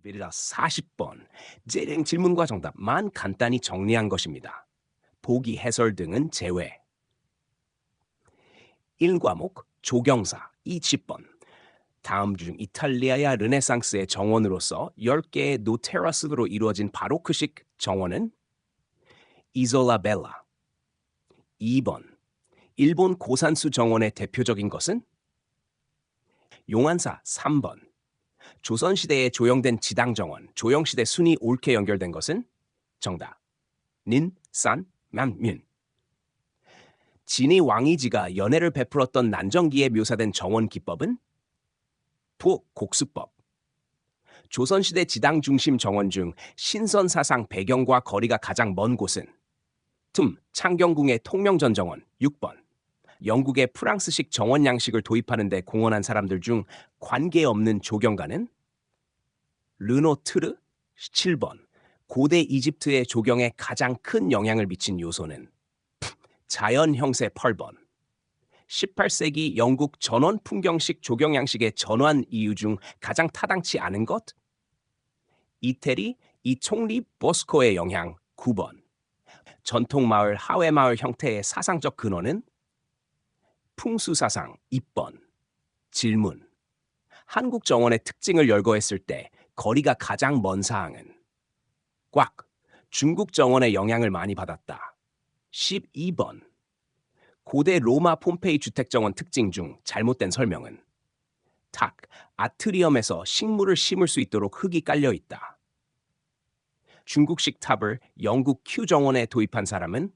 베리라 40번. 재령 질문과 정답만 간단히 정리한 것입니다. 보기 해설 등은 제외. 1과목 조경사 20번. 다음 중 이탈리아야 르네상스의 정원으로서 10개의 노테라스로 이루어진 바로크식 정원은 이솔라 벨라. 2번. 일본 고산수 정원의 대표적인 것은 용안사. 3번. 조선시대에 조형된 지당정원, 조영시대 순이 옳게 연결된 것은 정답. 닌, 산, 만, 민. 진이 왕이지가 연애를 베풀었던 난정기에 묘사된 정원 기법은 곡수법. 조선시대 지당 중심 정원 중 신선사상 배경과 거리가 가장 먼 곳은 창경궁의 통명전 정원 6번. 영국의 프랑스식 정원 양식을 도입하는 데 공헌한 사람들 중 관계없는 조경가는 르노트르 7번. 고대 이집트의 조경에 가장 큰 영향을 미친 요소는 자연 형세 8번. 18세기 영국 전원 풍경식 조경 양식의 전환 이유 중 가장 타당치 않은 것? 이태리 이총리 보스코의 영향 9번. 전통마을 하회마을 형태의 사상적 근원은 풍수사상 2번. 질문. 한국 정원의 특징을 열거했을 때 거리가 가장 먼 사항은 꽉. 중국 정원의 영향을 많이 받았다. 12번. 고대 로마 폼페이 주택정원 특징 중 잘못된 설명은 아트리엄에서 식물을 심을 수 있도록 흙이 깔려 있다. 중국식 탑을 영국 큐 정원에 도입한 사람은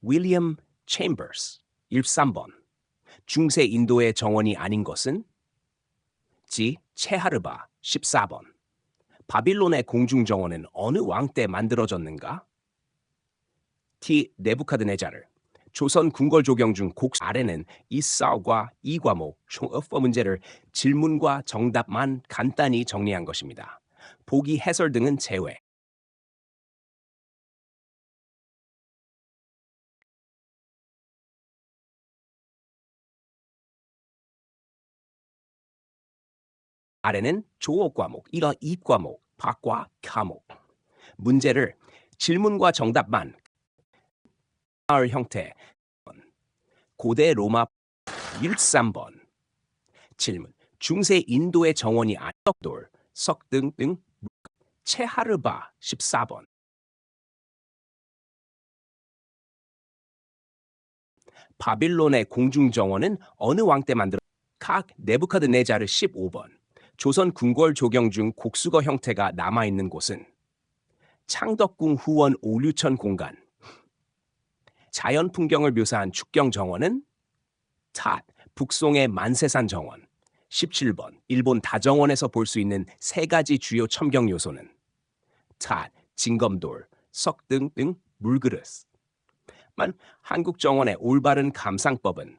윌리엄 체인버스. 13번. 중세 인도의 정원이 아닌 것은 체하르바. 14번. 바빌론의 공중정원은 어느 왕 때 만들어졌는가? 네부카드네자르. 조선 궁궐 조경 중 곡 아래는 이사오과 이과목 총어법 문제를 질문과 정답만 간단히 정리한 것입니다. 보기 해설 등은 제외. 아래는 조업 과목, 이러 이 과목, 박과 과목. 문제를 질문과 정답만 마을 형태 고대 로마 13번. 질문. 중세 인도의 정원이 안덕돌, 석등 등 체하르바. 14번. 바빌론의 공중정원은 어느 왕 때 만들어 네부카드네자르. 15번. 조선 궁궐 조경 중 곡수거 형태가 남아있는 곳은 창덕궁 후원 오류천 공간. 자연 풍경을 묘사한 축경 정원은 북송의 만세산 정원. 17번. 일본 다정원에서 볼 수 있는 세 가지 주요 첨경 요소는 진검돌, 석등 등 물그릇. 한국 정원의 올바른 감상법은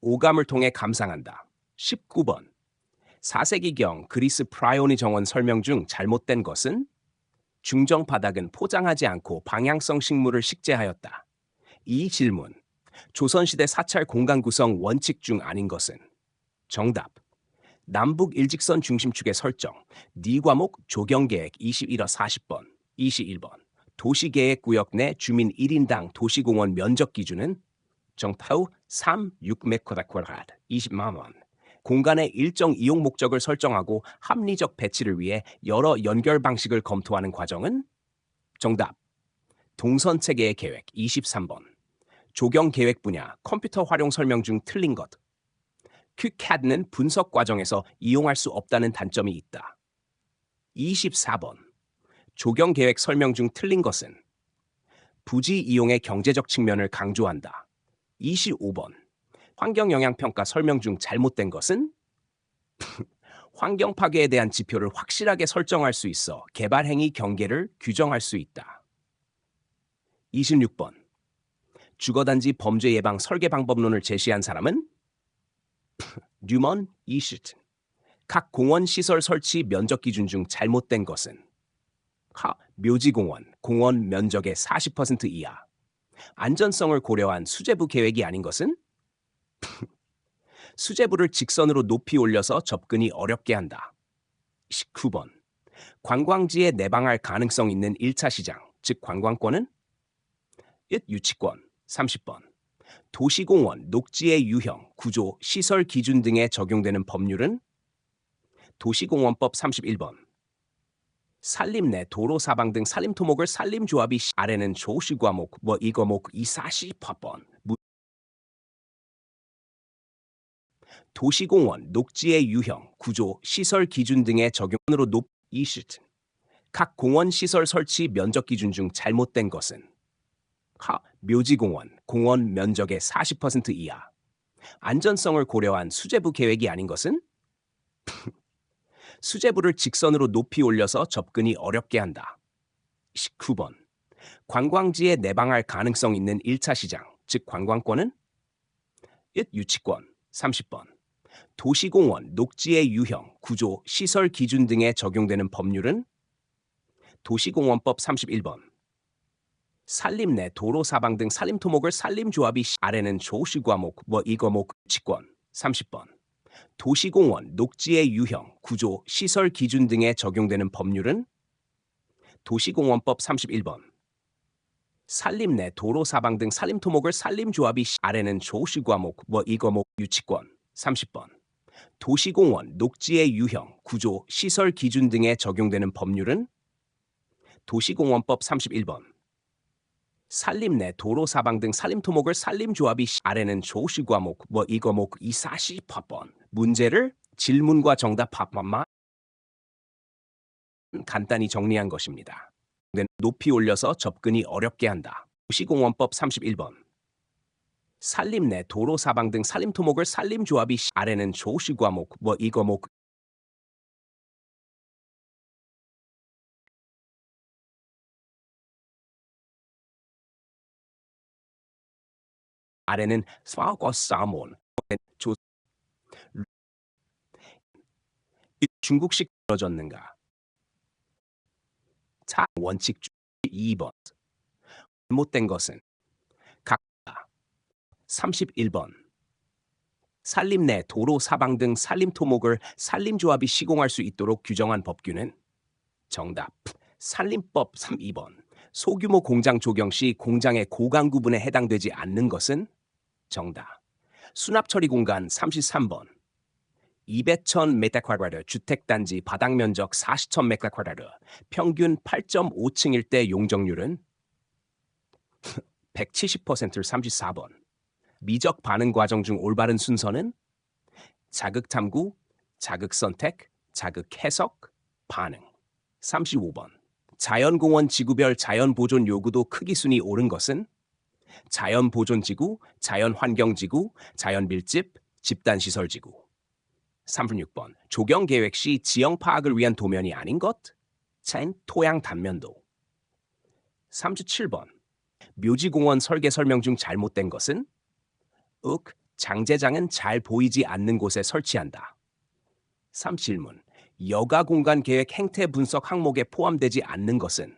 오감을 통해 감상한다. 19번. 4세기경 그리스 프라이오니 정원 설명 중 잘못된 것은 중정 바닥은 포장하지 않고 방향성 식물을 식재하였다. 이 질문. 조선시대 사찰 공간 구성 원칙 중 아닌 것은 정답. 남북 일직선 중심축의 설정. 네 과목 조경계획 21호 40번. 21번. 도시계획구역 내 주민 1인당 도시공원 면적 기준은 정타우 3, 6m², 20만 원. 공간의 일정 이용 목적을 설정하고 합리적 배치를 위해 여러 연결 방식을 검토하는 과정은 정답. 동선체계의 계획 23번. 조경 계획 분야 컴퓨터 활용 설명 중 틀린 것. 퀵CAD는 분석 과정에서 이용할 수 없다는 단점이 있다. 24번. 조경 계획 설명 중 틀린 것은 부지 이용의 경제적 측면을 강조한다. 25번. 환경영향평가 설명 중 잘못된 것은 환경 파괴에 대한 지표를 확실하게 설정할 수 있어 개발행위 경계를 규정할 수 있다. 26번. 주거단지 범죄 예방 설계 방법론을 제시한 사람은 뉴먼 이슈튼. 각 공원 시설 설치 면적 기준 중 잘못된 것은 묘지공원, 공원 면적의 40% 이하. 안전성을 고려한 수제부 계획이 아닌 것은 수제부를 직선으로 높이 올려서 접근이 어렵게 한다. 19번. 관광지에 내방할 가능성 있는 1차 시장, 즉 관광권은? 1. 유치권. 30번. 도시공원, 녹지의 유형, 구조, 시설 기준 등에 적용되는 법률은? 도시공원법 31번. 산림 내 도로 사방 등 산림 토목을 산림조합이 아래는 조시 과목 이 과목 240번. 도시공원, 녹지의 유형, 구조, 시설 기준 등의 적용으로 각 공원 시설 설치 면적 기준 중 잘못된 것은? 묘지공원, 공원 면적의 40% 이하. 안전성을 고려한 수제부 계획이 아닌 것은? 수제부를 직선으로 높이 올려서 접근이 어렵게 한다. 19번. 관광지에 내방할 가능성 있는 1차 시장, 즉 관광권은? 1. 유치권. 30번. 도시공원, 녹지의 유형, 구조, 시설 기준 등에 적용되는 법률은? 도시공원법 31번. 산림 내 도로 사방 등 산림 토목을 산림조합이 아래는 조시 과목 이 과목 유치권. 30번. 도시공원, 녹지의 유형, 구조, 시설 기준 등에 적용되는 법률은? 도시공원법 31번. 산림 내 도로 사방 등 산림 토목을 산림조합이 아래는 조시 과목 이 과목 유치권. 30번. 도시공원, 녹지의 유형, 구조, 시설 기준 등에 적용되는 법률은? 도시공원법 31번. 산림 내 도로 사방 등 산림 토목을 산림조합이 아래는 조시 과목 이 과목 240번. 문제를 질문과 정답 합만 간단히 정리한 것입니다. 높이 올려서 접근이 어렵게 한다. 도시공원법 31번. 산림 내 도로 사방 등 산림 토목을 산림조합이 아래는 조시 과목 이 과목 아래는 스파과 사몬 조 중국식 떨어졌는가? 자 원칙 2번. 잘못된 것은? 각각 31번. 산림 내 도로 사방 등 산림 토목을 산림조합이 시공할 수 있도록 규정한 법규는? 정답. 산림법 32번. 소규모 공장 조경 시 공장의 고강 구분에 해당되지 않는 것은? 정답. 수납처리 공간 33번. 200천 메타쿼드르 주택단지 바닥 면적 40천 메타쿼드르 평균 8.5층일 때 용적률은? 170%를 34번. 미적 반응 과정 중 올바른 순서는? 자극 탐구, 자극 선택, 자극 해석, 반응. 35번. 자연공원 지구별 자연보존 요구도 크기 순위 옳은 것은? 자연보존지구, 자연환경지구, 자연밀집, 집단시설지구. 36번. 조경계획 시 지형 파악을 위한 도면이 아닌 것? 차인 토양 단면도. 37번. 묘지공원 설계 설명 중 잘못된 것은? 장제장은 잘 보이지 않는 곳에 설치한다. 3질문. 여가 공간 계획 행태 분석 항목에 포함되지 않는 것은?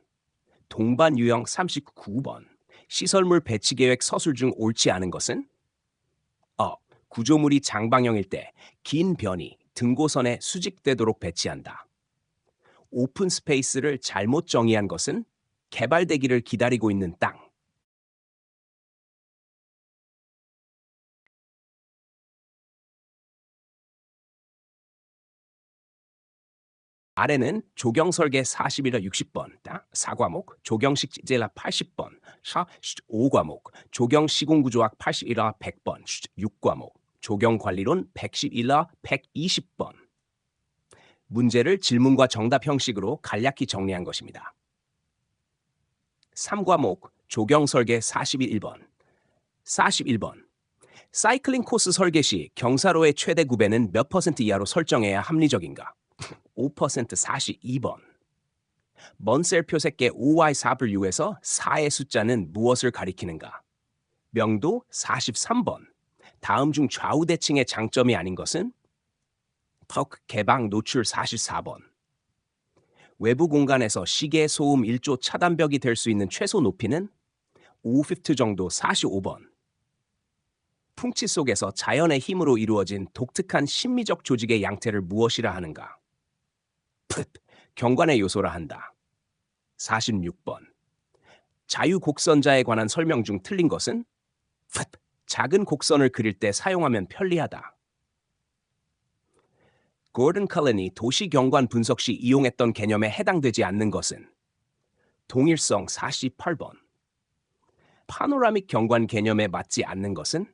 동반 유형 39번. 시설물 배치 계획 서술 중 옳지 않은 것은? 구조물이 장방형일 때 긴 변이 등고선에 수직되도록 배치한다. 오픈 스페이스를 잘못 정의한 것은? 개발되기를 기다리고 있는 땅. 아래는 조경설계 41화 60번, 4과목, 조경식 제라 80번, 5과목, 조경시공구조학 81화 100번, 6과목, 조경관리론 111화 120번. 문제를 질문과 정답 형식으로 간략히 정리한 것입니다. 3과목, 조경설계 41번. 41번. 사이클링 코스 설계 시 경사로의 최대 구배는 몇 퍼센트 이하로 설정해야 합리적인가? 5% 42번. 먼셀 표색계 OY4V에서 4의 숫자는 무엇을 가리키는가? 명도 43번. 다음 중 좌우 대칭의 장점이 아닌 것은? 턱 개방 노출 44번. 외부 공간에서 시계 소음 1조 차단벽이 될 수 있는 최소 높이는? 5피트 정도 45번. 풍치 속에서 자연의 힘으로 이루어진 독특한 심미적 조직의 양태를 무엇이라 하는가? 경관의 요소라 한다. 46번. 자유곡선자에 관한 설명 중 틀린 것은? 작은 곡선을 그릴 때 사용하면 편리하다. 고던 컬런이 도시 경관 분석 시 이용했던 개념에 해당되지 않는 것은? 동일성 48번. 파노라믹 경관 개념에 맞지 않는 것은?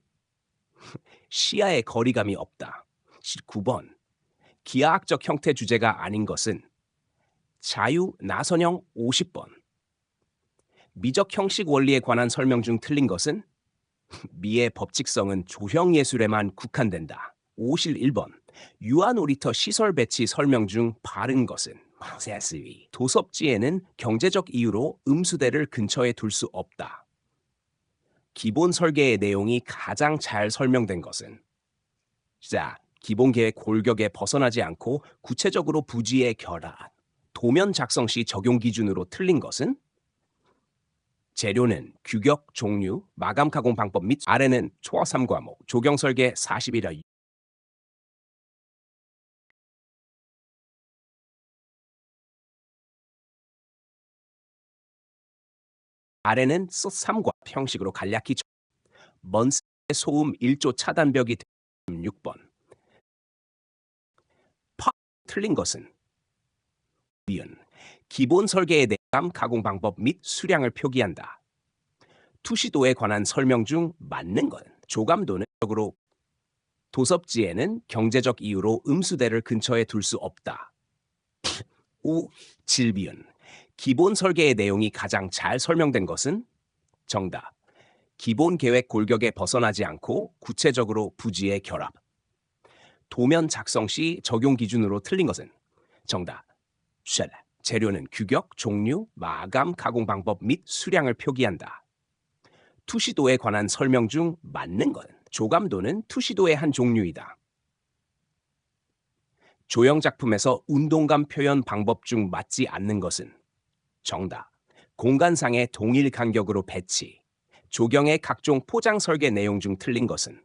시야의 거리감이 없다. 19번. 기하학적 형태 주제가 아닌 것은? 자유 나선형 50번. 미적 형식 원리에 관한 설명 중 틀린 것은? 미의 법칙성은 조형 예술에만 국한된다. 51번. 유아놀이터 시설 배치 설명 중 바른 것은? 도섭지에는 경제적 이유로 음수대를 근처에 둘 수 없다. 기본 설계의 내용이 가장 잘 설명된 것은? 자, 기본 계획 골격에 벗어나지 않고 구체적으로 부지의 결합. 도면 작성 시 적용 기준으로 틀린 것은? 재료는 규격, 종류, 마감 가공 방법 및 아래는 초과 3과목, 조경 설계 41화. 아래는 3과 형식으로 간략히 먼 소음 1조 차단벽이 6번. 틀린 것은? 미은 기본 설계의 내감 가공 방법 및 수량을 표기한다. 투시도에 관한 설명 중 맞는 건 조감도는 적으로 도섭지에는 경제적 이유로 음수대를 근처에 둘 수 없다. 5. 질비은 기본 설계의 내용이 가장 잘 설명된 것은? 정답. 기본 계획 골격에 벗어나지 않고 구체적으로 부지의 결합. 도면 작성 시 적용 기준으로 틀린 것은? 정답. 재료는 규격, 종류, 마감, 가공 방법 및 수량을 표기한다. 투시도에 관한 설명 중 맞는 건 조감도는 투시도의 한 종류이다. 조형 작품에서 운동감 표현 방법 중 맞지 않는 것은? 정답. 공간상의 동일 간격으로 배치. 조경의 각종 포장 설계 내용 중 틀린 것은?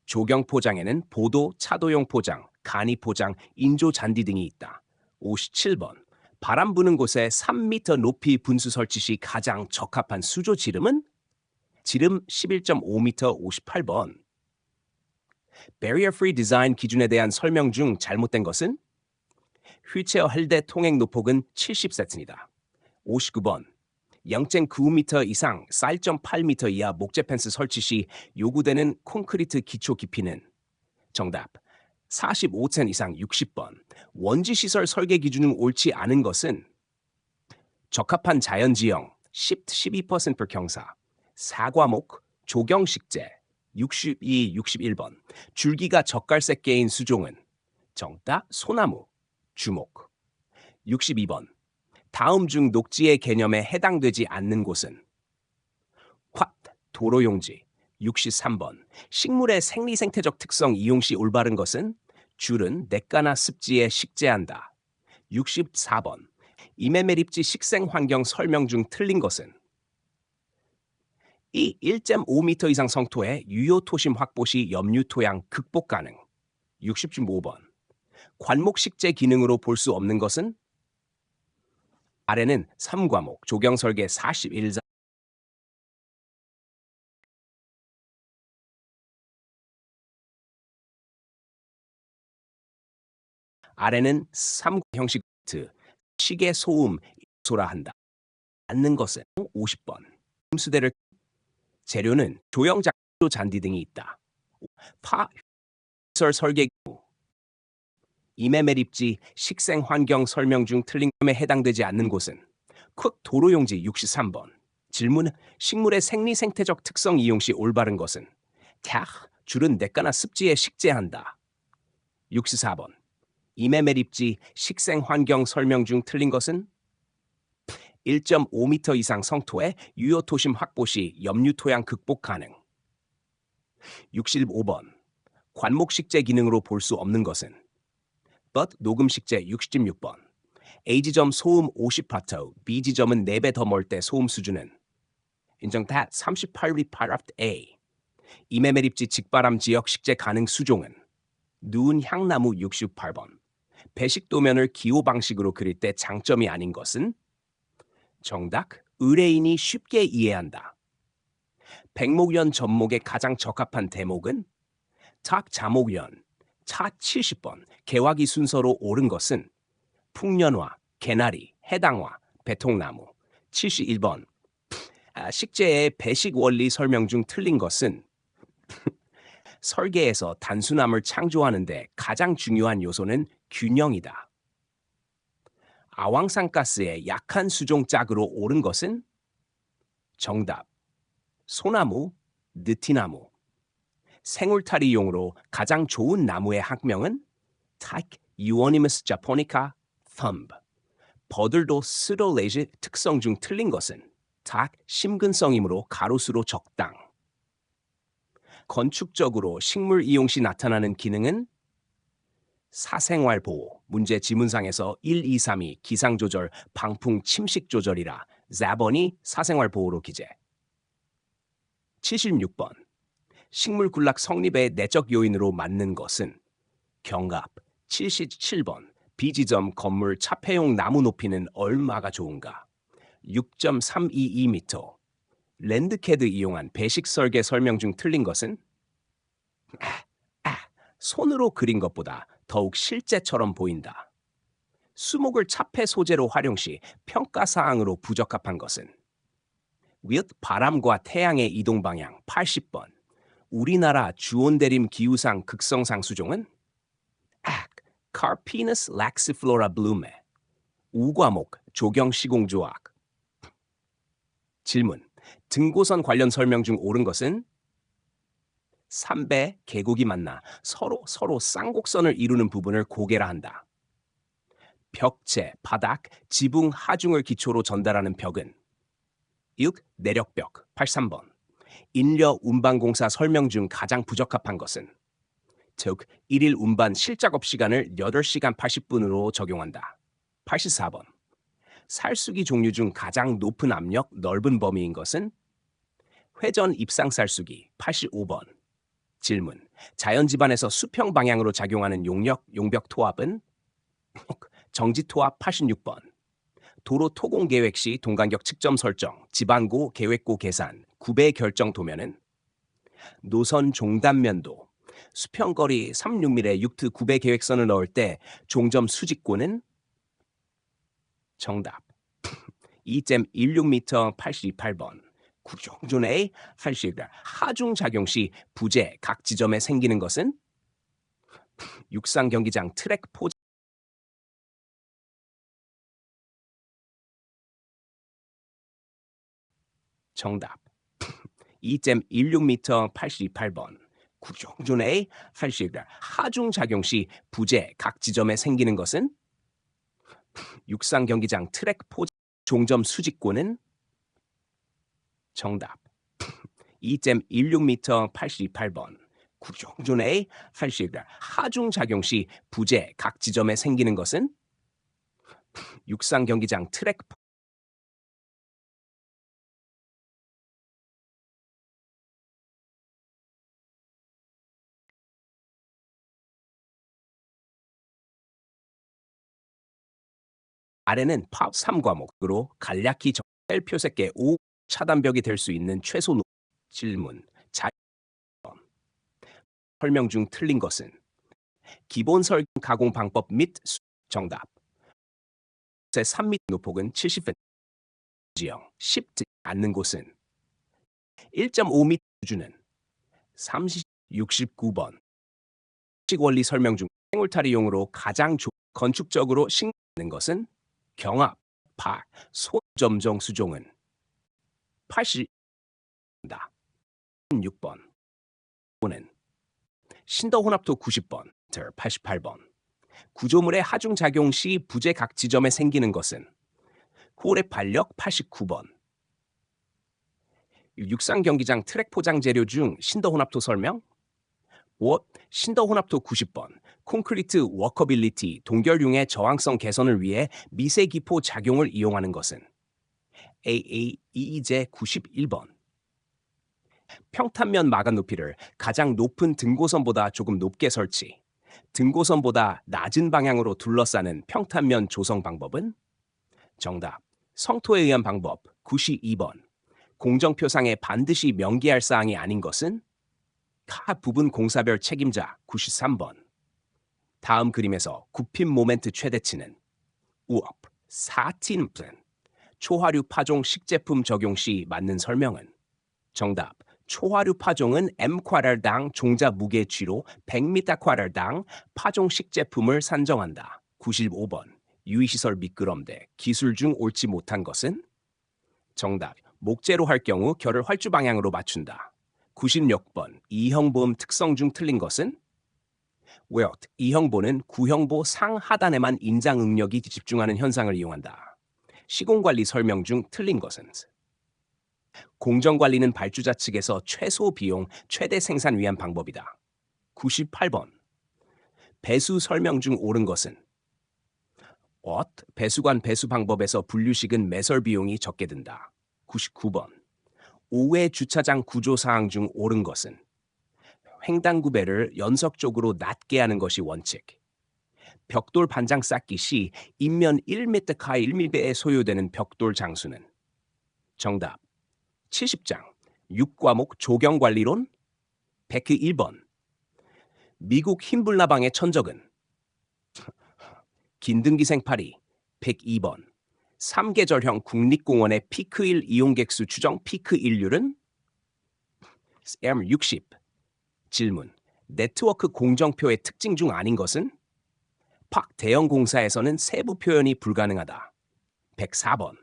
조경 포장에는 보도, 차도용 포장, 간이 포장, 인조 잔디 등이 있다. 57번. 바람 부는 곳에 3m 높이 분수 설치 시 가장 적합한 수조 지름은? 지름 11.5m 58번. Barrier Free Design 기준에 대한 설명 중 잘못된 것은? 휠체어 헬대 통행 노폭은 70세트입니다. 59번. 0.9m 이상, 4.8m 이하 목재 펜스 설치 시 요구되는 콘크리트 기초 깊이는? 정답. 45cm 이상 60번. 원지 시설 설계 기준은 옳지 않은 것은? 적합한 자연지형 12% 경사, 4과목, 조경식재 62, 61번. 줄기가 젓갈색 개인 수종은? 정답. 소나무, 주목. 62번. 다음 중 녹지의 개념에 해당되지 않는 곳은? 도로용지. 63번. 식물의 생리생태적 특성 이용 시 올바른 것은? 줄은 냇가나 습지에 식재한다. 64번. 이메메립지 식생환경 설명 중 틀린 것은? 1.5m 이상 성토의 유효토심 확보 시 염류토양 극복 가능. 65번. 관목 식재 기능으로 볼 수 없는 것은? 아래는 3과목, 조경 설계 41자. 아래는 3 형식 시계 소음 소라 한다. 않는 것은? 50번. 음수대를 재료는 조형 작조 잔디 등이 있다. 시설 설계 이메메립지 식생 환경 설명 중 틀린 점에 해당되지 않는 곳은? 도로용지 63번. 질문. 식물의 생리생태적 특성 이용 시 올바른 것은? 줄은 냇가나 습지에 식재한다. 64번. 이메메립지 식생 환경 설명 중 틀린 것은? 1.5m 이상 성토의 유효토심 확보 시 염류토양 극복 가능. 65번. 관목 식재 기능으로 볼 수 없는 것은? 녹음 식재 66번. A지점 소음 50파트, B지점은 4배 더 멀 때 소음 수준은? 인정 38리파트 A. 이메메립지 직바람 지역 식재 가능 수종은? 누운 향나무 68번. 배식 도면을 기호 방식으로 그릴 때 장점이 아닌 것은? 정답, 의뢰인이 쉽게 이해한다. 백목련 접목에 가장 적합한 대목은? 탁 자목련, 차 70번, 개화기 순서로 옳은 것은? 풍년화, 개나리, 해당화, 배통나무. 71번. 식재의 배식 원리 설명 중 틀린 것은? 설계에서 단순함을 창조하는데 가장 중요한 요소는 균형이다. 아황산가스의 약한 수종 짝으로 옳은 것은? 정답. 소나무, 느티나무. 생울타리용으로 가장 좋은 나무의 학명은? Tyche Euonymus japonica thumb. 버들도 스로레이지 특성 중 틀린 것은? 닭 심근성이므로 가로수로 적당. 건축적으로 식물 이용 시 나타나는 기능은? 사생활 보호, 문제 지문상에서 1, 2, 3이 기상조절, 방풍, 침식 조절이라 4번이 사생활 보호로 기재. 76번. 식물 군락 성립의 내적 요인으로 맞는 것은? 경갑. 77번. 비지점 건물 차폐용 나무 높이는 얼마가 좋은가? 6.322m. 랜드캐드 이용한 배식 설계 설명 중 틀린 것은? 손으로 그린 것보다 더욱 실제처럼 보인다. 수목을 차폐 소재로 활용 시 평가사항으로 부적합한 것은? with 바람과 태양의 이동 방향 80번. 우리나라 주온대림 기후상 극성상 수종은? Carpinus laxiflora blume. 우과목 조경시공조학. 질문. 등고선 관련 설명 중 옳은 것은? 3배 계곡이 만나 서로 쌍곡선을 이루는 부분을 고개라 한다. 벽체, 바닥, 지붕, 하중을 기초로 전달하는 벽은? 6. 내력벽 83번. 인력 운반공사 설명 중 가장 부적합한 것은? 즉, 1일 운반 실작업 시간을 8시간 80분으로 적용한다. 84번. 살수기 종류 중 가장 높은 압력, 넓은 범위인 것은? 회전 입상 살수기 85번. 질문. 자연 집안에서 수평 방향으로 작용하는 용역, 용벽 토합은? 정지 토합 86번. 도로 토공 계획 시 동간격 측점 설정, 지반고 계획고 계산, 구배 결정 도면은? 노선 종단면도. 수평거리 36mm 6트 구배 계획선을 넣을 때 종점 수직고는? 정답. 2.16m 88번. 구종존의 하중 작용 시 부재 각 지점에 생기는 것은? 육상 경기장 트랙 포. 정답. 2.16m 88번. 구종존의 하중 작용 시 부재 각 지점에 생기는 것은? 육상 경기장 트랙 포. 종점 수직고는? 정답. 2.16m 88번. 구종존의 하중 작용 시 부재 각 지점에 생기는 것은? 육상 경기장 트랙 포. 아래는 팝 3과목으로 간략히 셀 표색계 5 차단벽이 될 수 있는 최소 질문. 설명 중 틀린 것은? 기본 설계 가공 방법 및 정답. 3m 노폭은 70cm. 지형 10지 않는 곳은? 1.5m 수준은? 69번. 식 원리 설명 중 생울타리용으로 가장 건축적으로 신뢰하는 것은? 경합, 박, 손점정 수종은? 80다. 6번. 는 신더혼합토 90번, 88번. 구조물의 하중 작용 시 부재 각 지점에 생기는 것은? 홀의 반력 89번. 육상 경기장 트랙 포장 재료 중 신더혼합토 설명? 신더혼합토 90번. 콘크리트 워커빌리티 동결융의 저항성 개선을 위해 미세기포 작용을 이용하는 것은? AAEE제 91번. 평탄면 마감 높이를 가장 높은 등고선보다 조금 높게 설치. 등고선보다 낮은 방향으로 둘러싸는 평탄면 조성 방법은? 정답. 성토에 의한 방법 92번. 공정표상에 반드시 명기할 사항이 아닌 것은? 카 부분 공사별 책임자 93번. 다음 그림에서 굽힘 모멘트 최대치는? 우업 14%. 초화류 파종 식제품 적용 시 맞는 설명은? 정답. 초화류 파종은 m쿼럴당 종자 무게 G로 100m²당 파종 식제품을 산정한다. 95번. 유의시설 미끄럼대 기술 중 옳지 못한 것은? 정답. 목재로 할 경우 결을 활주 방향으로 맞춘다. 96번. 이형보음 특성 중 틀린 것은? 웨어트. 이형보는 구형보 상하단에만 인장 응력이 집중하는 현상을 이용한다. 시공관리 설명 중 틀린 것은? 공정관리는 발주자 측에서 최소 비용, 최대 생산 위한 방법이다. 98번. 배수 설명 중 옳은 것은? 배수관 배수 방법에서 분류식은 매설 비용이 적게 든다. 99번. 5회 주차장 구조 사항 중 옳은 것은? 횡단구배를 연속적으로 낮게 하는 것이 원칙. 벽돌 반장 쌓기 시 인면 1m, 1mm에 소요되는 벽돌 장수는? 정답. 70장. 6과목 조경관리론 101번. 미국 흰불나방의 천적은? 긴등기생파리 102번. 3계절형 국립공원의 피크일 이용객수 추정 피크 일률은? M60. 질문. 네트워크 공정표의 특징 중 아닌 것은? 대형 공사에서는 세부 표현이 불가능하다. 104번.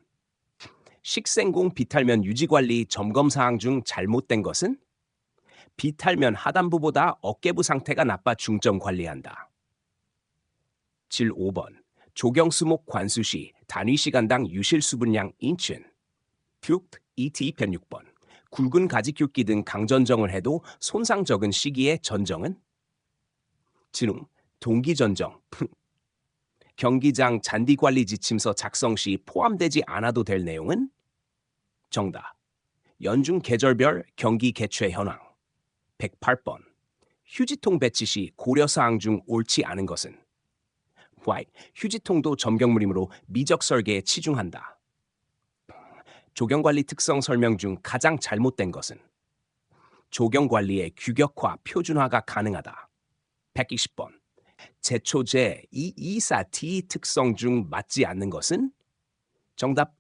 식생공 비탈면 유지관리 점검사항 중 잘못된 것은? 비탈면 하단부보다 어깨부 상태가 나빠 중점 관리한다. 75번. 조경수목 관수 시 단위 시간당 유실 수분량 인춘. ET 106번. 굵은 가지굵기 등 강전정을 해도 손상 적은 시기의 전정은? 진웅. 동기전정. 경기장 잔디관리 지침서 작성 시 포함되지 않아도 될 내용은? 정답. 연중 계절별 경기 개최 현황. 108번. 휴지통 배치 시 고려사항 중 옳지 않은 것은? 휴지통도 점경물이므로 미적 설계에 치중한다. 조경관리 특성 설명 중 가장 잘못된 것은? 조경관리의 규격화, 표준화가 가능하다. 120번. 제초제 224T 특성 중 맞지 않는 것은? 정답.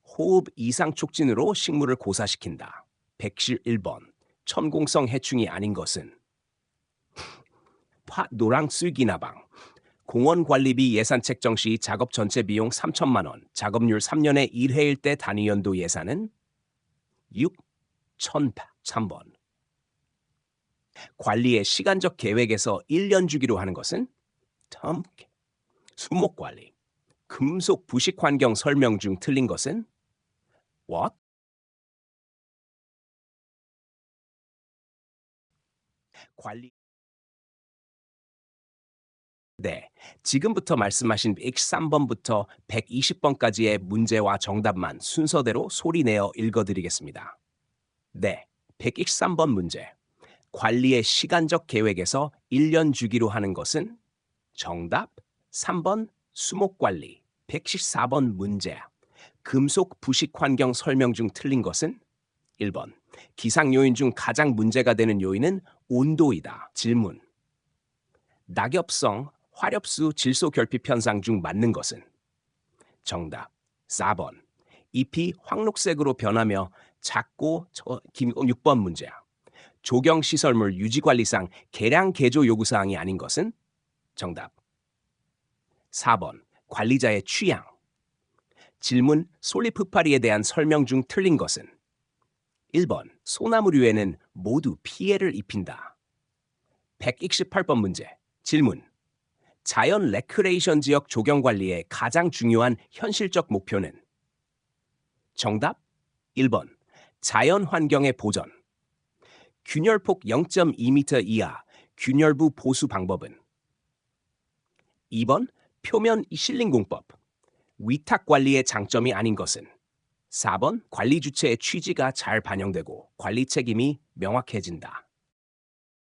호흡 이상 촉진으로 식물을 고사시킨다. 111번. 천공성 해충이 아닌 것은? 노랑쓸기나방. 공원관리비 예산 책정 시 작업 전체 비용 3천만 원, 작업률 3년에 1회일 때 단위 연도 예산은? 3번. 관리의 시간적 계획에서 1년 주기로 하는 것은? 수목관리. 금속 부식 환경 설명 중 틀린 것은? 관리. 네, 지금부터 말씀하신 103번부터 120번까지의 문제와 정답만 순서대로 소리내어 읽어드리겠습니다. 네, 113번 문제. 관리의 시간적 계획에서 1년 주기로 하는 것은? 정답 3번 수목관리. 114번 문제. 금속 부식 환경 설명 중 틀린 것은? 1번. 기상 요인 중 가장 문제가 되는 요인은 온도이다. 질문. 낙엽성, 화렵수 질소 결핍 현상 중 맞는 것은? 정답 4번. 잎이 황록색으로 변하며 작고 6번 문제야. 조경시설물 유지관리상 개량 개조 요구사항이 아닌 것은? 정답 4번. 관리자의 취향. 질문. 솔잎 흡파리에 대한 설명 중 틀린 것은? 1번. 소나무류에는 모두 피해를 입힌다. 128번 문제. 질문. 자연 레크레이션 지역 조경관리의 가장 중요한 현실적 목표는? 정답 1번. 자연 환경의 보전. 균열폭 0.2m 이하 균열부 보수 방법은? 2번. 표면 실링공법. 위탁 관리의 장점이 아닌 것은? 4번. 관리 주체의 취지가 잘 반영되고 관리 책임이 명확해진다.